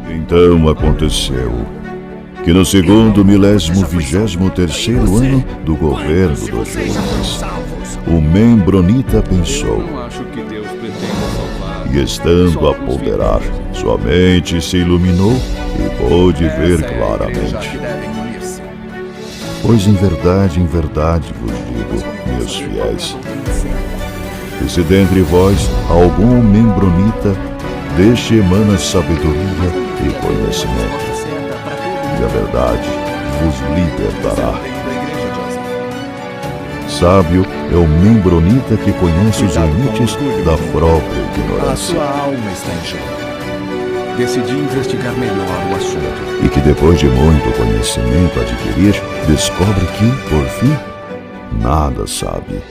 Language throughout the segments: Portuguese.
Então aconteceu que no segundo 1023º ano do governo do Jonas, o Membronita pensou, e estando a ponderar, sua mente se iluminou e pôde ver claramente. Pois em verdade vos digo, meus fiéis, que se dentre vós algum membronita, deste emana sabedoria e conhecimento, e a verdade vos libertará. Sábio é o membronita que conhece os limites da própria ignorância. A sua alma está em jogo. Decidi investigar melhor o assunto. E que depois de muito conhecimento adquirir, descobre que, por fim, nada sabe.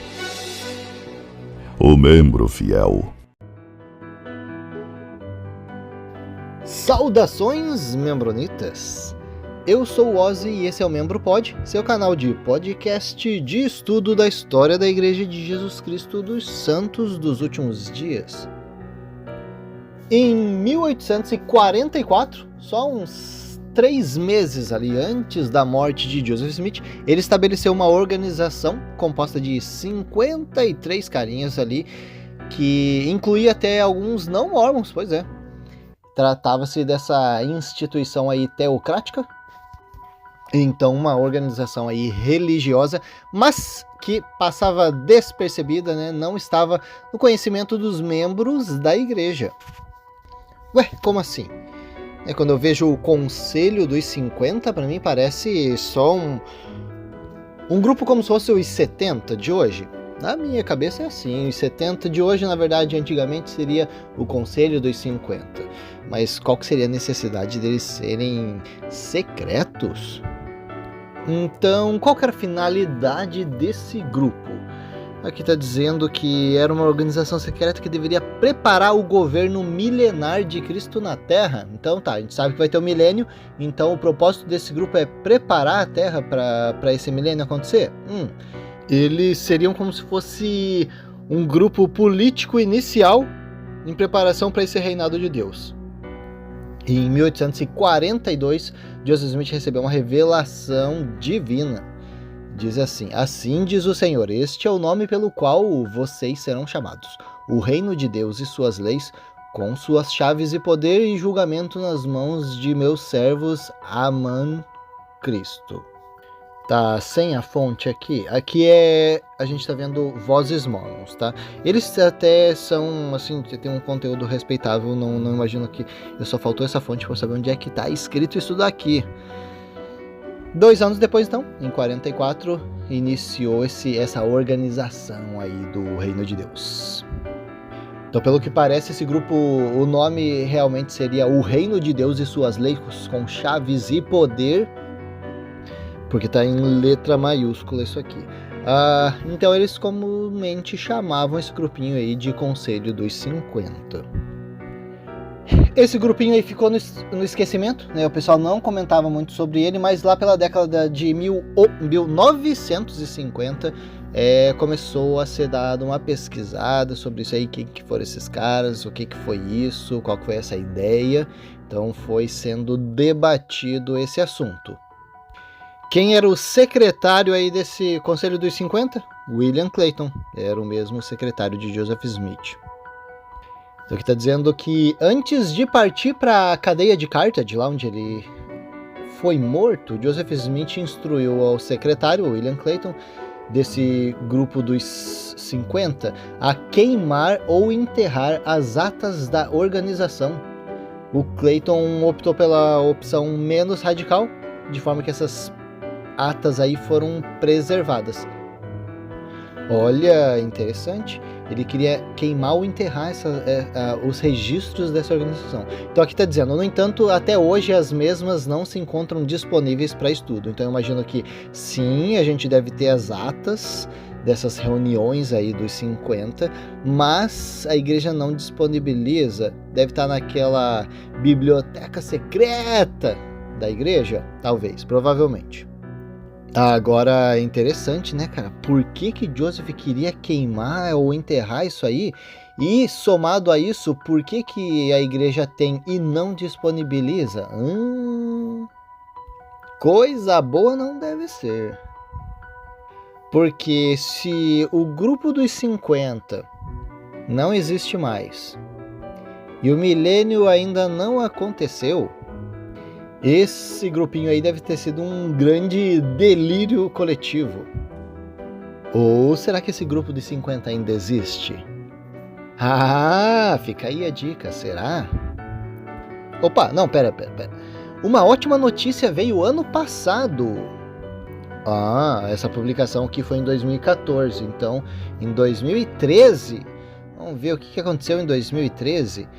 O membro fiel. Saudações, membronitas! Eu sou o Ozzy e esse é o Membro Pod, seu canal de podcast de estudo da história da Igreja de Jesus Cristo dos Santos dos Últimos Dias. Em 1844, só uns 3 meses ali antes da morte de Joseph Smith, ele estabeleceu uma organização composta de 53 carinhas ali, que incluía até alguns não mormons, pois é. Tratava-se dessa instituição aí teocrática, então uma organização aí religiosa, mas que passava despercebida, né? Não estava no conhecimento dos membros da igreja. Ué, como assim? Quando eu vejo o Conselho dos 50, para mim parece só um grupo como se fosse os 70 de hoje. Na minha cabeça é assim, os 70 de hoje, na verdade, antigamente seria o Conselho dos 50. Mas qual que seria a necessidade deles serem secretos? Então, qual que era a finalidade desse grupo? Aqui está dizendo que era uma organização secreta que deveria preparar o governo milenar de Cristo na Terra. Então tá, a gente sabe que vai ter o milênio, então o propósito desse grupo é preparar a Terra para esse milênio acontecer? Eles seriam como se fosse um grupo político inicial em preparação para esse reinado de Deus. Em 1842, Joseph Smith recebeu uma revelação divina. Diz assim: assim diz o Senhor, este é o nome pelo qual vocês serão chamados, o reino de Deus e suas leis, com suas chaves e poder e julgamento nas mãos de meus servos Amã Cristo. Tá sem a fonte aqui. Aqui a gente tá vendo Vozes Mormons, tá? Eles até são, assim, tem um conteúdo respeitável, não imagino que só faltou essa fonte para saber onde é que tá escrito isso daqui. 2 anos depois, então, em 44, iniciou essa organização aí do Reino de Deus. Então, pelo que parece, esse grupo, o nome realmente seria o Reino de Deus e suas leis com chaves e poder, porque está em letra maiúscula isso aqui. Então eles comumente chamavam esse grupinho aí de Conselho dos 50. Esse grupinho aí ficou no esquecimento, né? O pessoal não comentava muito sobre ele, mas lá pela década de 1950 começou a ser dada uma pesquisada sobre isso aí, quem que foram esses caras, o que foi isso, qual que foi essa ideia. Então foi sendo debatido esse assunto. Quem era o secretário aí desse Conselho dos 50? William Clayton, era o mesmo secretário de Joseph Smith. Então aqui está dizendo que antes de partir para a cadeia de Carthage, lá onde ele foi morto, Joseph Smith instruiu ao secretário, William Clayton, desse grupo dos 50, a queimar ou enterrar as atas da organização. O Clayton optou pela opção menos radical, de forma que essas atas aí foram preservadas. Olha, interessante. Ele queria queimar ou enterrar os registros dessa organização. Então aqui está dizendo, no entanto, até hoje as mesmas não se encontram disponíveis para estudo. Então eu imagino que sim, a gente deve ter as atas dessas reuniões aí dos 50, mas a igreja não disponibiliza, deve estar naquela biblioteca secreta da igreja, talvez, provavelmente. Agora é interessante, né, cara? Por que Joseph queria queimar ou enterrar isso aí? E somado a isso, por que a igreja tem e não disponibiliza? Coisa boa não deve ser. Porque se o grupo dos 50 não existe mais e o milênio ainda não aconteceu, esse grupinho aí deve ter sido um grande delírio coletivo. Ou será que esse grupo de 50 ainda existe? Ah, fica aí a dica, será? Opa, não, pera. Uma ótima notícia veio ano passado. Essa publicação aqui foi em 2014, então em 2013, vamos ver o que aconteceu em 2013.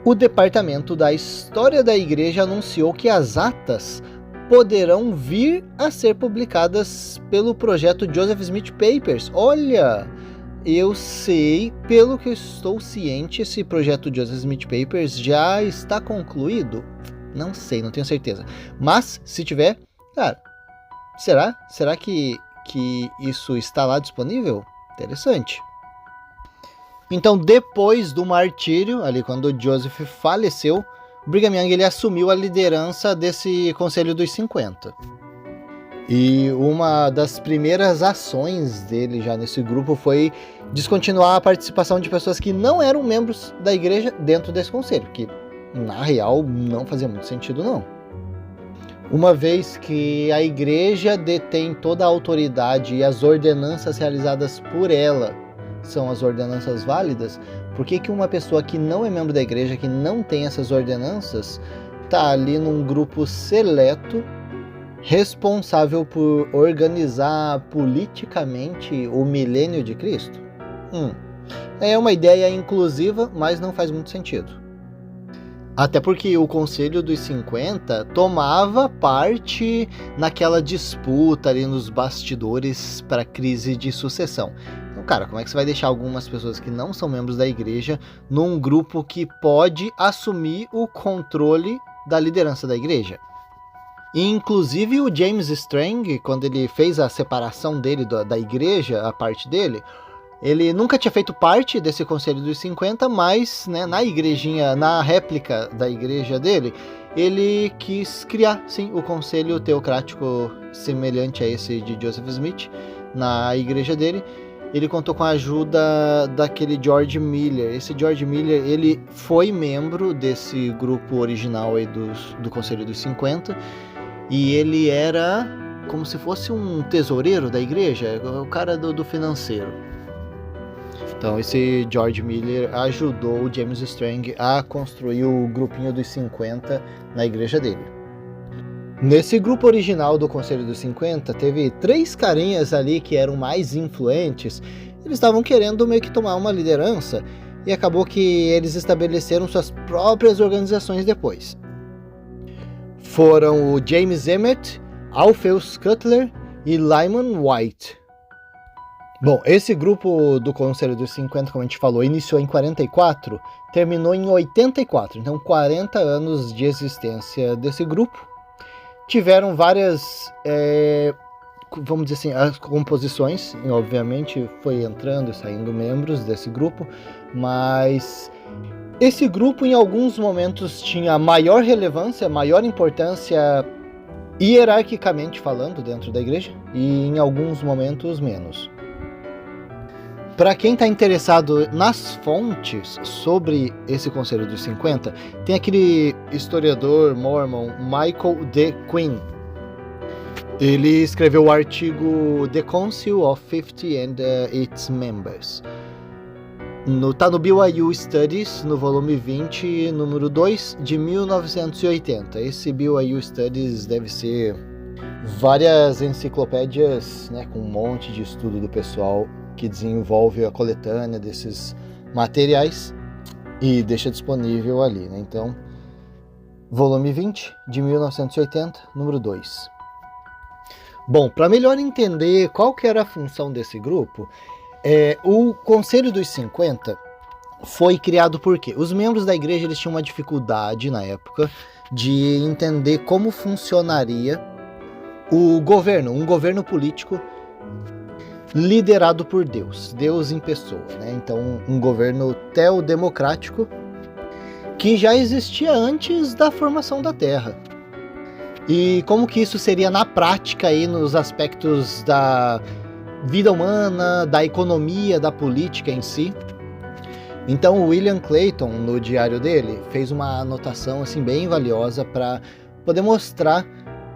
O Departamento da História da Igreja anunciou que as atas poderão vir a ser publicadas pelo projeto Joseph Smith Papers. Olha, eu sei, pelo que eu estou ciente, esse projeto Joseph Smith Papers já está concluído? Não sei, não tenho certeza. Mas, se tiver, cara, será que isso está lá disponível? Interessante. Então, depois do martírio, ali quando Joseph faleceu, Brigham Young ele assumiu a liderança desse Conselho dos 50. E uma das primeiras ações dele já nesse grupo foi descontinuar a participação de pessoas que não eram membros da igreja dentro desse conselho, que na real não fazia muito sentido não. Uma vez que a igreja detém toda a autoridade e as ordenanças realizadas por ela são as ordenanças válidas, por que uma pessoa que não é membro da igreja, que não tem essas ordenanças, está ali num grupo seleto, responsável por organizar politicamente o milênio de Cristo? É uma ideia inclusiva, mas não faz muito sentido. Até porque o Conselho dos 50 tomava parte naquela disputa ali nos bastidores para a crise de sucessão. Então, cara, como é que você vai deixar algumas pessoas que não são membros da igreja num grupo que pode assumir o controle da liderança da igreja? Inclusive o James Strang, quando ele fez a separação dele da igreja, a parte dele, ele nunca tinha feito parte desse Conselho dos 50, mas né, na igrejinha, na réplica da igreja dele, ele quis criar, sim, o Conselho Teocrático semelhante a esse de Joseph Smith na igreja dele. Ele contou com a ajuda daquele George Miller. Esse George Miller, ele foi membro desse grupo original aí do Conselho dos 50, e ele era como se fosse um tesoureiro da igreja, o cara do financeiro. Então esse George Miller ajudou o James Strang a construir o grupinho dos 50 na igreja dele. Nesse grupo original do Conselho dos 50, teve 3 carinhas ali que eram mais influentes. Eles estavam querendo meio que tomar uma liderança e acabou que eles estabeleceram suas próprias organizações depois. Foram o James Emmett, Alpheus Cutler e Lyman White. Bom, esse grupo do Conselho dos 50, como a gente falou, iniciou em 44, terminou em 84, então 40 anos de existência desse grupo. Tiveram várias, vamos dizer assim, as composições, e obviamente foi entrando e saindo membros desse grupo, mas esse grupo em alguns momentos tinha maior relevância, maior importância hierarquicamente falando dentro da igreja, e em alguns momentos menos. Para quem está interessado nas fontes sobre esse Conselho dos 50, tem aquele historiador mormon Michael D. Quinn. Ele escreveu o artigo The Council of 50 and Its Members. Tá no BYU Studies, no volume 20, número 2, de 1980. Esse BYU Studies deve ser várias enciclopédias, né, com um monte de estudo do pessoal que desenvolve a coletânea desses materiais e deixa disponível ali, né? Então, volume 20, de 1980, número 2. Bom, para melhor entender qual que era a função desse grupo, o Conselho dos 50 foi criado por quê? Os membros da igreja eles tinham uma dificuldade na época de entender como funcionaria um governo político liderado por Deus em pessoa, né? Então, um governo teodemocrático que já existia antes da formação da Terra. E como que isso seria na prática aí nos aspectos da vida humana, da economia, da política em si? Então, o William Clayton, no diário dele, fez uma anotação assim bem valiosa para poder mostrar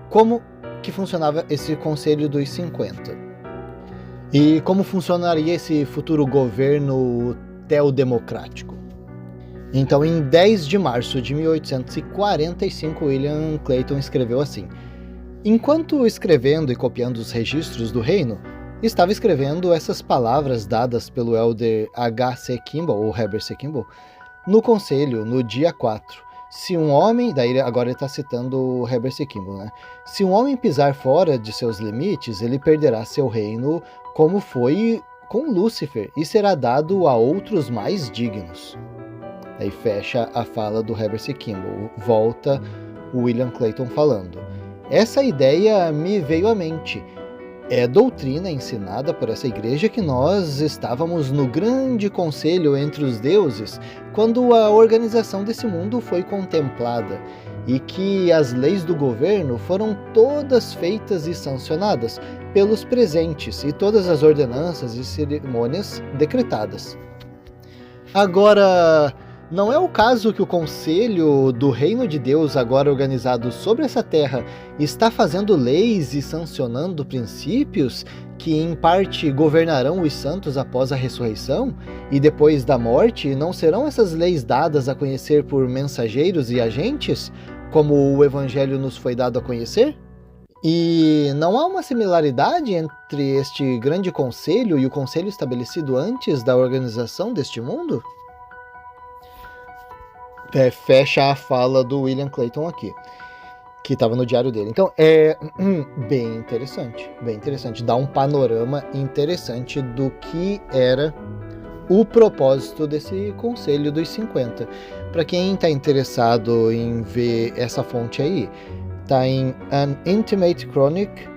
como que funcionava esse Conselho dos 50 e como funcionaria esse futuro governo teodemocrático. Então, em 10 de março de 1845, William Clayton escreveu assim: enquanto escrevendo e copiando os registros do reino, estava escrevendo essas palavras dadas pelo elder H.C. Kimball, ou Heber C. Kimball, no conselho, no dia 4. Se um homem, daí agora ele está citando o Heber C. Kimball, né? Se um homem pisar fora de seus limites, ele perderá seu reino, como foi com Lúcifer, e será dado a outros mais dignos. Aí fecha a fala do Heber C. Kimball. Volta o William Clayton falando: essa ideia me veio à mente. É doutrina ensinada por essa igreja que nós estávamos no grande conselho entre os deuses quando a organização desse mundo foi contemplada e que as leis do governo foram todas feitas e sancionadas pelos presentes e todas as ordenanças e cerimônias decretadas. Agora, não é o caso que o Conselho do Reino de Deus, agora organizado sobre essa terra, está fazendo leis e sancionando princípios que, em parte, governarão os santos após a ressurreição e depois da morte? Não serão essas leis dadas a conhecer por mensageiros e agentes, como o Evangelho nos foi dado a conhecer? E não há uma similaridade entre este grande conselho e o conselho estabelecido antes da organização deste mundo? Fecha a fala do William Clayton aqui, que estava no diário dele. Então, é bem interessante. Dá um panorama interessante do que era o propósito desse Conselho dos 50. Para quem está interessado em ver essa fonte aí, está em An Intimate Chronic,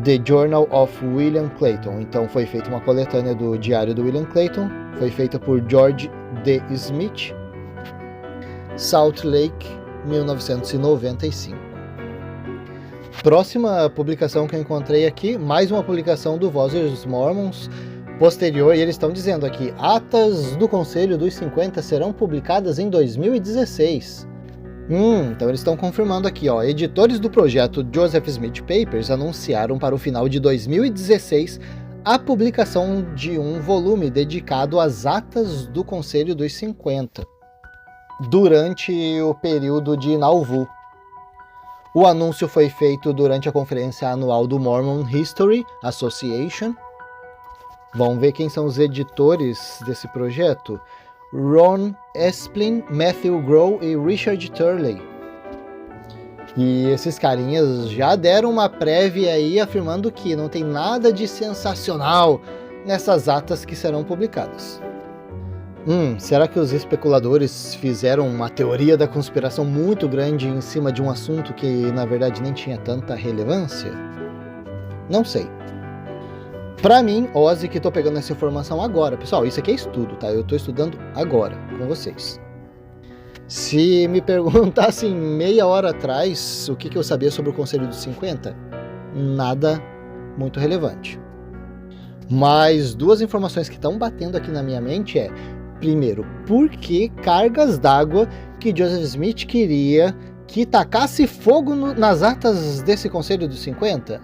The Journal of William Clayton. Então, foi feita uma coletânea do diário do William Clayton, foi feita por George D. Smith, Salt Lake, 1995. Próxima publicação que eu encontrei aqui, mais uma publicação do Voz dos Mormons, posterior, e eles estão dizendo aqui: atas do Conselho dos 50 serão publicadas em 2016. Então eles estão confirmando aqui, ó, editores do projeto Joseph Smith Papers anunciaram para o final de 2016 a publicação de um volume dedicado às atas do Conselho dos 50. Durante o período de Nauvoo. O anúncio foi feito durante a conferência anual do Mormon History Association. Vamos ver quem são os editores desse projeto: Ron Esplin, Matthew Grow e Richard Turley. E esses carinhas já deram uma prévia aí afirmando que não tem nada de sensacional nessas atas que serão publicadas. Será que os especuladores fizeram uma teoria da conspiração muito grande em cima de um assunto que, na verdade, nem tinha tanta relevância? Não sei. Pra mim, Ozzy, que tô pegando essa informação agora. Pessoal, isso aqui é estudo, tá? Eu tô estudando agora, com vocês. Se me perguntassem meia hora atrás o que eu sabia sobre o Conselho dos 50, nada muito relevante. Mas duas informações que estão batendo aqui na minha mente é: primeiro, por que cargas d'água que Joseph Smith queria que tacasse fogo nas atas desse Conselho dos 50?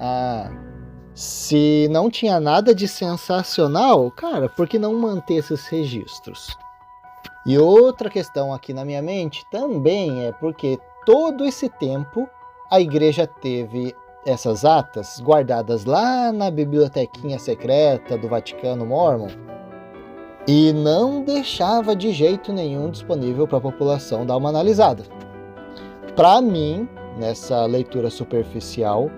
Se não tinha nada de sensacional, cara, por que não manter esses registros? E outra questão aqui na minha mente também é porque todo esse tempo a igreja teve essas atas guardadas lá na bibliotequinha secreta do Vaticano Mormon e não deixava de jeito nenhum disponível para a população dar uma analisada. Para mim, nessa leitura superficial,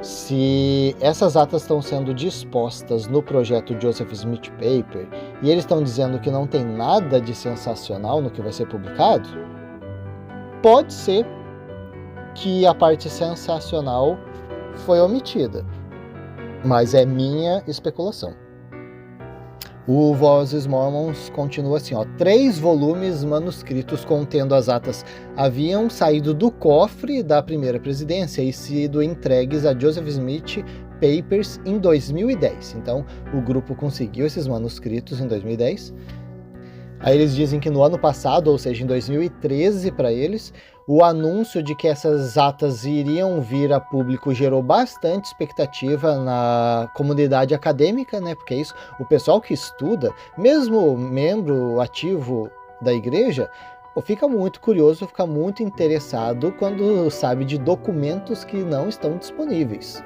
se essas atas estão sendo dispostas no projeto Joseph Smith Paper e eles estão dizendo que não tem nada de sensacional no que vai ser publicado, pode ser que a parte sensacional foi omitida, mas é minha especulação. O Vozes Mormons continua assim, 3 volumes manuscritos contendo as atas haviam saído do cofre da primeira presidência e sido entregues a Joseph Smith Papers em 2010. Então, o grupo conseguiu esses manuscritos em 2010. Aí eles dizem que no ano passado, ou seja, em 2013 para eles, o anúncio de que essas atas iriam vir a público gerou bastante expectativa na comunidade acadêmica, né? Porque é isso, o pessoal que estuda, mesmo membro ativo da igreja, fica muito curioso, fica muito interessado quando sabe de documentos que não estão disponíveis.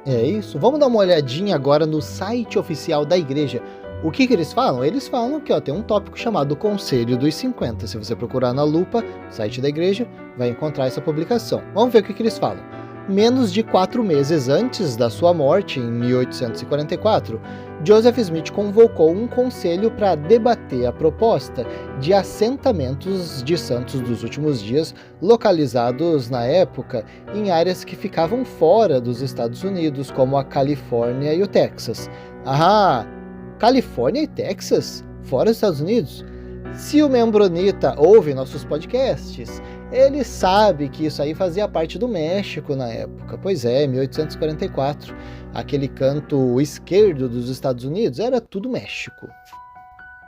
É isso. Vamos dar uma olhadinha agora no site oficial da igreja. O que eles falam? Eles falam que tem um tópico chamado Conselho dos 50. Se você procurar na lupa, site da igreja, vai encontrar essa publicação. Vamos ver o que eles falam. Menos de 4 meses antes da sua morte, em 1844, Joseph Smith convocou um conselho para debater a proposta de assentamentos de santos dos últimos dias, localizados na época em áreas que ficavam fora dos Estados Unidos, como a Califórnia e o Texas. Califórnia e Texas? Fora dos Estados Unidos? Se o Membronita ouve nossos podcasts, ele sabe que isso aí fazia parte do México na época. Pois é, 1844, aquele canto esquerdo dos Estados Unidos, era tudo México.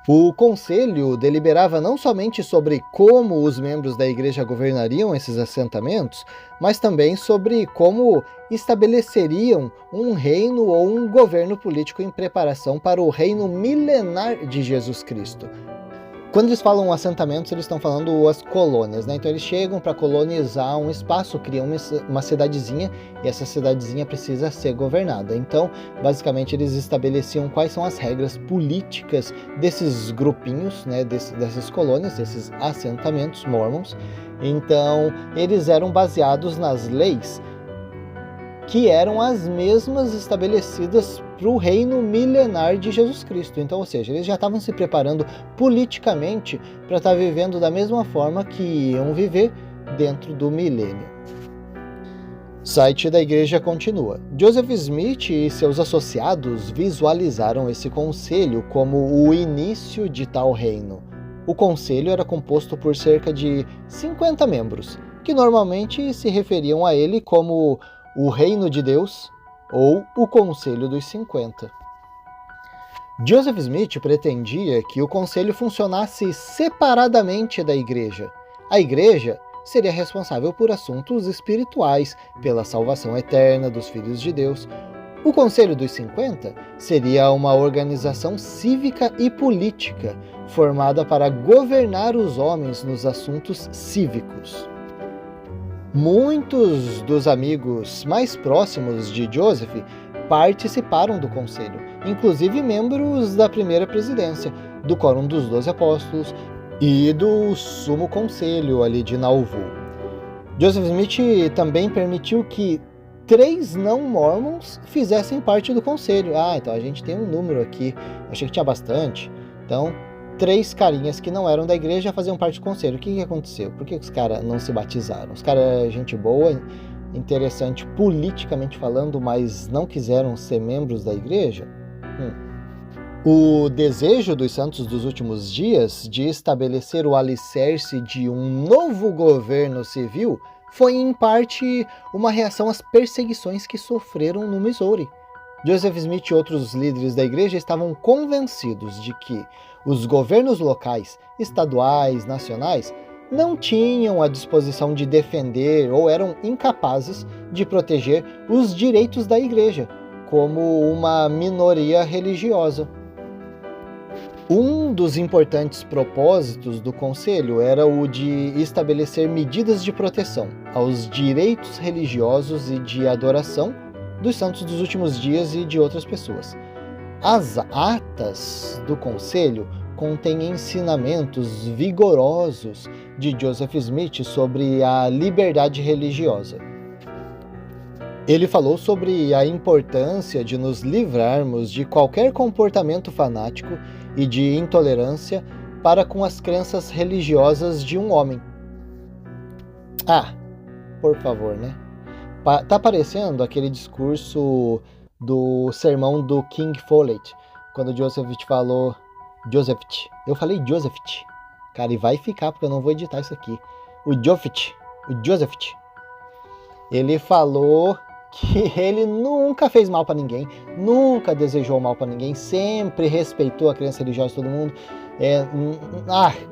O conselho deliberava não somente sobre como os membros da igreja governariam esses assentamentos, mas também sobre como estabeleceriam um reino ou um governo político em preparação para o reino milenar de Jesus Cristo. Quando eles falam assentamentos, eles estão falando as colônias, né? Então eles chegam para colonizar um espaço, criam uma cidadezinha, e essa cidadezinha precisa ser governada. Então, basicamente, eles estabeleciam quais são as regras políticas desses grupinhos, né? Dessas colônias, desses assentamentos mormons. Então, eles eram baseados nas leis que eram as mesmas estabelecidas para o reino milenar de Jesus Cristo. Então, ou seja, eles já estavam se preparando politicamente para estar vivendo da mesma forma que iam viver dentro do milênio. O site da igreja continua. Joseph Smith e seus associados visualizaram esse conselho como o início de tal reino. O conselho era composto por cerca de 50 membros, que normalmente se referiam a ele como o Reino de Deus ou o Conselho dos 50. Joseph Smith pretendia que o conselho funcionasse separadamente da igreja. A igreja seria responsável por assuntos espirituais, pela salvação eterna dos filhos de Deus. O Conselho dos 50 seria uma organização cívica e política, formada para governar os homens nos assuntos cívicos. Muitos dos amigos mais próximos de Joseph participaram do conselho, inclusive membros da primeira presidência, do Quórum dos 12 Apóstolos e do Sumo Conselho ali de Nauvoo. Joseph Smith também permitiu que 3 não-mormons fizessem parte do conselho. Então a gente tem um número aqui, achei que tinha bastante. Então, 3 carinhas que não eram da igreja faziam parte do conselho. O que aconteceu? Por que os caras não se batizaram? Os caras eram gente boa, interessante politicamente falando, mas não quiseram ser membros da igreja? O desejo dos santos dos últimos dias de estabelecer o alicerce de um novo governo civil foi, em parte, uma reação às perseguições que sofreram no Missouri. Joseph Smith e outros líderes da igreja estavam convencidos de que os governos locais, estaduais, nacionais, não tinham a disposição de defender ou eram incapazes de proteger os direitos da igreja, como uma minoria religiosa. Um dos importantes propósitos do conselho era o de estabelecer medidas de proteção aos direitos religiosos e de adoração dos santos dos últimos dias e de outras pessoas. As atas do conselho contêm ensinamentos vigorosos de Joseph Smith sobre a liberdade religiosa. Ele falou sobre a importância de nos livrarmos de qualquer comportamento fanático e de intolerância para com as crenças religiosas de um homem. Por favor, né? Tá parecendo aquele discurso do sermão do King Follett, quando Joseph falou... Eu falei Joseph. Cara, e vai ficar, porque eu não vou editar isso aqui. O Joseph. Ele falou que ele nunca fez mal pra ninguém, nunca desejou mal pra ninguém, sempre respeitou a crença religiosa de todo mundo.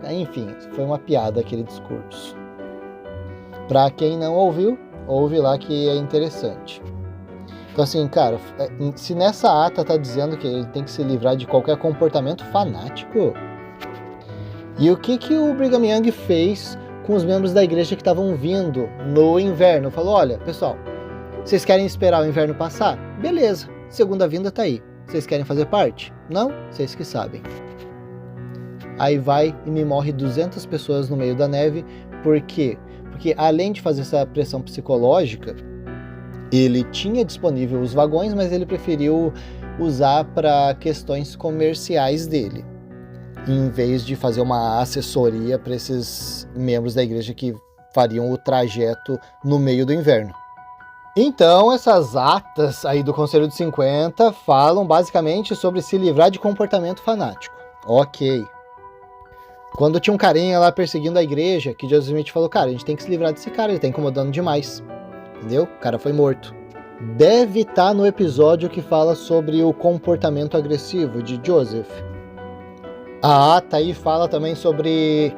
Enfim, foi uma piada aquele discurso. Pra quem não ouviu, ouve lá que é interessante. Então assim, cara, se nessa ata tá dizendo que ele tem que se livrar de qualquer comportamento fanático, e o que o Brigham Young fez com os membros da igreja que estavam vindo no inverno? Falou, olha, pessoal, vocês querem esperar o inverno passar? Beleza, segunda vinda tá aí. Vocês querem fazer parte? Não? Vocês que sabem. Aí vai e me morre 200 pessoas no meio da neve. Por quê? Porque além de fazer essa pressão psicológica, ele tinha disponível os vagões, mas ele preferiu usar para questões comerciais dele, em vez de fazer uma assessoria para esses membros da igreja que fariam o trajeto no meio do inverno. Então, essas atas aí do Conselho dos 50 falam basicamente sobre se livrar de comportamento fanático. Ok. Quando tinha um carinha lá perseguindo a igreja, que Joseph Smith falou, cara, a gente tem que se livrar desse cara, ele tá incomodando demais. Entendeu? O cara foi morto. Deve estar no episódio que fala sobre o comportamento agressivo de Joseph. A ata aí fala também sobre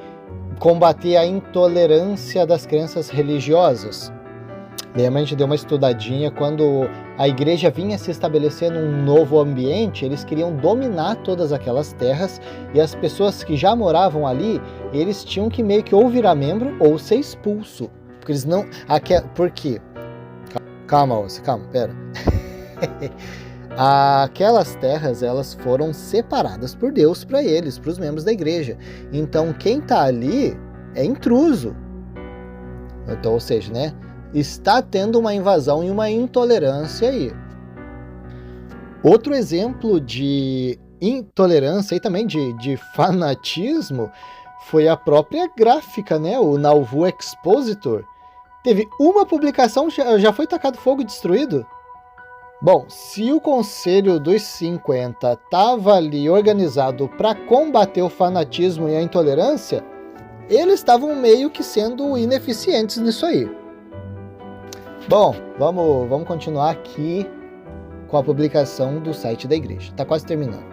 combater a intolerância das crenças religiosas. Lembra, a gente deu uma estudadinha, quando a igreja vinha se estabelecer num novo ambiente, eles queriam dominar todas aquelas terras, e as pessoas que já moravam ali, eles tinham que meio que ou virar membro ou ser expulso. Porque eles não... Por quê? Calma, pera. Aquelas terras, elas foram separadas por Deus para eles, para os membros da igreja. Então, quem está ali é intruso. Então, ou seja, né? Está tendo uma invasão e uma intolerância aí. Outro exemplo de intolerância e também de fanatismo foi a própria gráfica, né? O Nauvoo Expositor. Teve uma publicação, já foi tacado fogo e destruído? Bom, se o Conselho dos 50 estava ali organizado para combater o fanatismo e a intolerância, eles estavam meio que sendo ineficientes nisso aí. Bom, vamos continuar aqui com a publicação do site da igreja. Está quase terminando.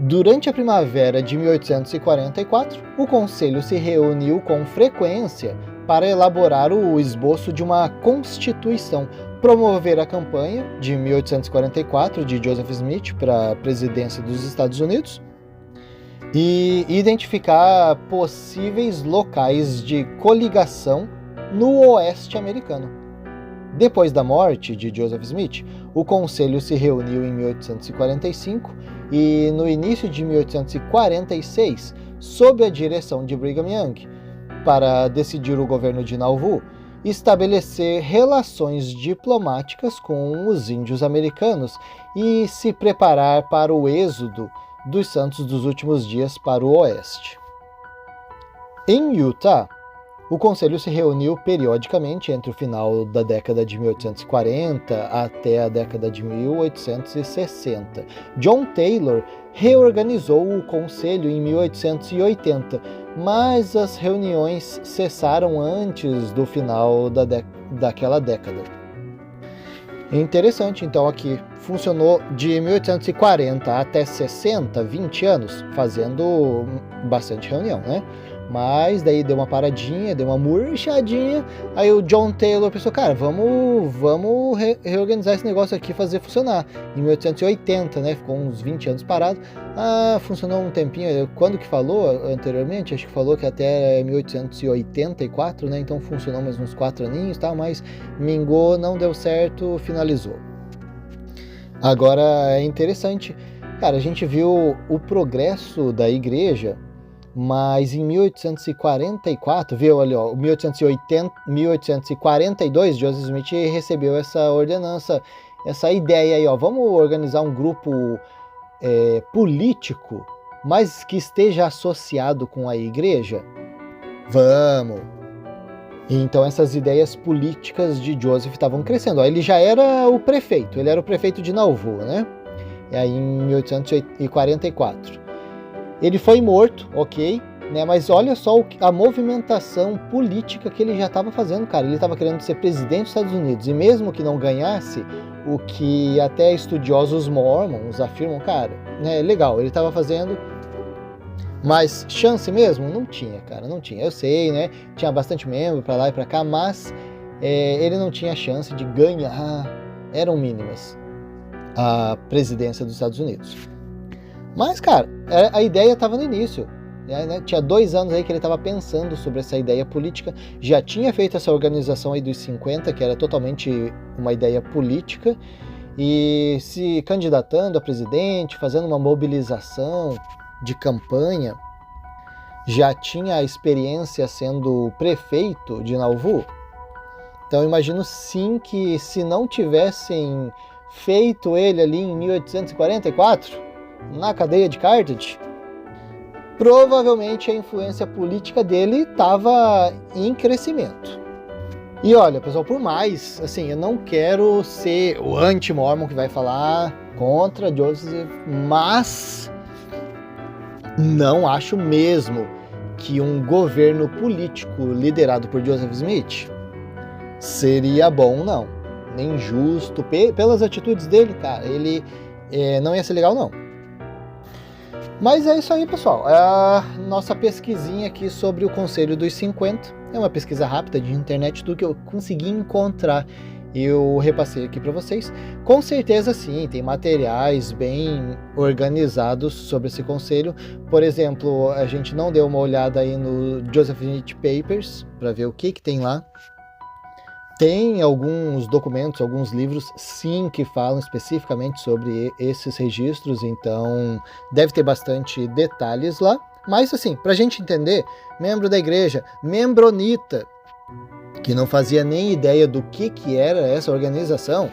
Durante a primavera de 1844, o Conselho se reuniu com frequência para elaborar o esboço de uma Constituição, promover a campanha de 1844 de Joseph Smith para a presidência dos Estados Unidos e identificar possíveis locais de coligação no oeste americano. Depois da morte de Joseph Smith, o Conselho se reuniu em 1845 e no início de 1846, sob a direção de Brigham Young, para decidir o governo de Nauvoo, estabelecer relações diplomáticas com os índios americanos e se preparar para o êxodo dos santos dos últimos dias para o oeste. Em Utah, o Conselho se reuniu periodicamente entre o final da década de 1840 até a década de 1860. John Taylor reorganizou o Conselho em 1880, mas as reuniões cessaram antes do final daquela década. Interessante, então, aqui funcionou de 1840 até 60, 20 anos, fazendo bastante reunião, né? Mas daí deu uma paradinha, deu uma murchadinha, aí o John Taylor pensou, cara, vamos reorganizar esse negócio aqui, fazer funcionar. Em 1880, né, ficou uns 20 anos parado, funcionou um tempinho, quando que falou anteriormente? Acho que falou que até 1884, né, então funcionou mais uns 4 aninhos, tá, mas mingou, não deu certo, finalizou. Agora é interessante, cara, a gente viu o progresso da igreja, mas em 1844, viu ali, ó, 1842, Joseph Smith recebeu essa ordenança, essa ideia aí, ó, vamos organizar um grupo político, mas que esteja associado com a igreja? Vamos! Então essas ideias políticas de Joseph estavam crescendo. Ó, ele já era o prefeito, ele era o prefeito de Nauvoo, né? E aí em 1844. Ele foi morto, ok, né? Mas olha só a movimentação política que ele já estava fazendo, cara. Ele estava querendo ser presidente dos Estados Unidos, e mesmo que não ganhasse, o que até estudiosos mormons afirmam, cara, né, legal, ele estava fazendo, mas chance mesmo? Não tinha, cara, não tinha. Eu sei, né, tinha bastante membro para lá e para cá, mas ele não tinha chance de ganhar, eram mínimas, a presidência dos Estados Unidos. Mas, cara, a ideia estava no início. Né? Tinha 2 anos aí que ele estava pensando sobre essa ideia política, já tinha feito essa organização aí dos 50, que era totalmente uma ideia política, e se candidatando a presidente, fazendo uma mobilização de campanha, já tinha a experiência sendo prefeito de Nauvoo. Então eu imagino sim que se não tivessem feito ele ali em 1844, na cadeia de Carthage, provavelmente a influência política dele estava em crescimento. E olha, pessoal, por mais, assim, eu não quero ser o anti-mormon que vai falar contra Joseph, mas não acho mesmo que um governo político liderado por Joseph Smith seria bom, não. Nem justo, pelas atitudes dele, cara, ele não ia ser legal, não. Mas é isso aí, pessoal. É a nossa pesquisinha aqui sobre o Conselho dos 50. É uma pesquisa rápida de internet, tudo que eu consegui encontrar eu repassei aqui para vocês. Com certeza sim, tem materiais bem organizados sobre esse conselho. Por exemplo, a gente não deu uma olhada aí no Joseph Smith Papers para ver o que tem lá. Tem alguns documentos, alguns livros, sim, que falam especificamente sobre esses registros, então deve ter bastante detalhes lá. Mas assim, para a gente entender, membro da igreja, membronita, que não fazia nem ideia do que era essa organização,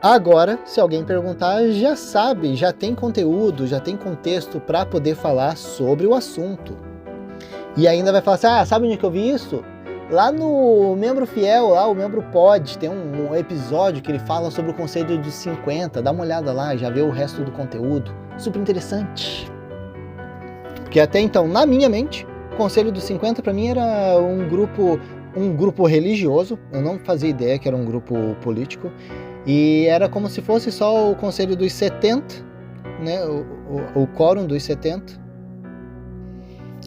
agora, se alguém perguntar, já sabe, já tem conteúdo, já tem contexto para poder falar sobre o assunto. E ainda vai falar assim, sabe onde que eu vi isso? Lá no Membro Fiel, lá o Membro Pod, tem um episódio que ele fala sobre o Conselho dos 50. Dá uma olhada lá, já vê o resto do conteúdo. Super interessante. Porque até então, na minha mente, o Conselho dos 50 para mim era um grupo religioso. Eu não fazia ideia que era um grupo político. E era como se fosse só o Conselho dos 70, né? O Quórum dos 70.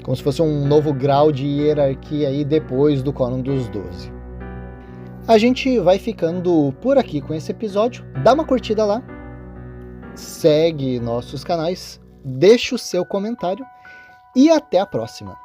Como se fosse um novo grau de hierarquia aí depois do Quórum dos 12. A gente vai ficando por aqui com esse episódio. Dá uma curtida lá, segue nossos canais, deixa o seu comentário e até a próxima.